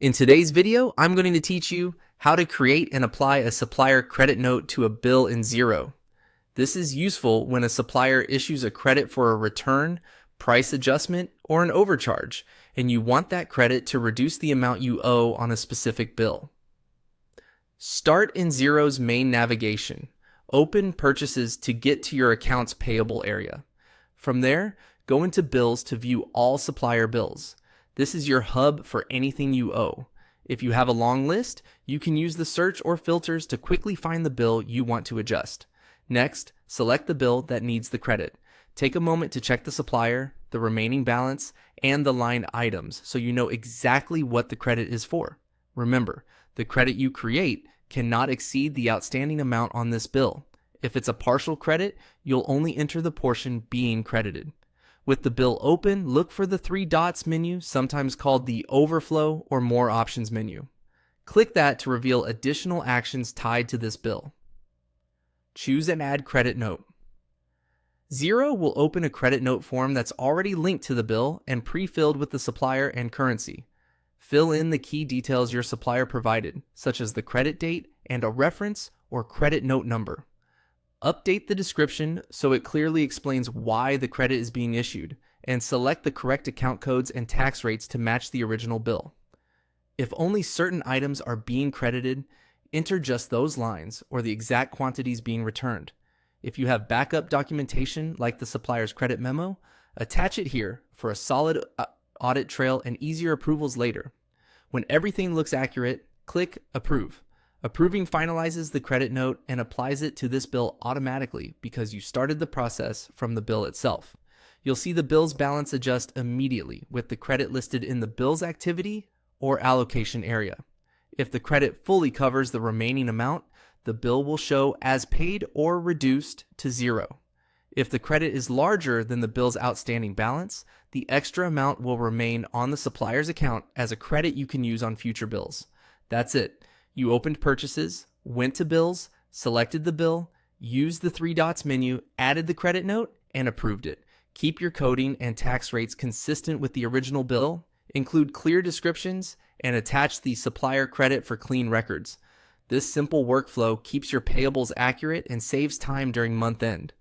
In today's video, I'm going to teach you how to create and apply a supplier credit note to a bill in Xero. This is useful when a supplier issues a credit for a return, price adjustment, or an overcharge, and you want that credit to reduce the amount you owe on a specific bill. Start in Xero's main navigation. Open Purchases to get to your accounts payable area. From there, go into Bills to view all supplier bills. This is your hub for anything you owe. If you have a long list, you can use the search or filters to quickly find the bill you want to adjust. Next, select the bill that needs the credit. Take a moment to check the supplier, the remaining balance, and the line items so you know exactly what the credit is for. Remember, the credit you create cannot exceed the outstanding amount on this bill. If it's a partial credit, you'll only enter the portion being credited. With the bill open, look for the three dots menu, sometimes called the Overflow or More Options menu. Click that to reveal additional actions tied to this bill. Choose an Add Credit Note. Xero will open a credit note form that's already linked to the bill and pre-filled with the supplier and currency. Fill in the key details your supplier provided, such as the credit date and a reference or credit note number. Update the description so it clearly explains why the credit is being issued, and select the correct account codes and tax rates to match the original bill. If only certain items are being credited, enter just those lines or the exact quantities being returned. If you have backup documentation like the supplier's credit memo, attach it here for a solid audit trail and easier approvals later. When everything looks accurate, click Approve. Approving finalizes the credit note and applies it to this bill automatically because you started the process from the bill itself. You'll see the bill's balance adjust immediately with the credit listed in the bill's activity or allocation area. If the credit fully covers the remaining amount, the bill will show as paid or reduced to zero. If the credit is larger than the bill's outstanding balance, the extra amount will remain on the supplier's account as a credit you can use on future bills. That's it. You opened Purchases, went to Bills, selected the bill, used the three dots menu, added the credit note, and approved it. Keep your coding and tax rates consistent with the original bill, include clear descriptions, and attach the supplier credit for clean records. This simple workflow keeps your payables accurate and saves time during month end.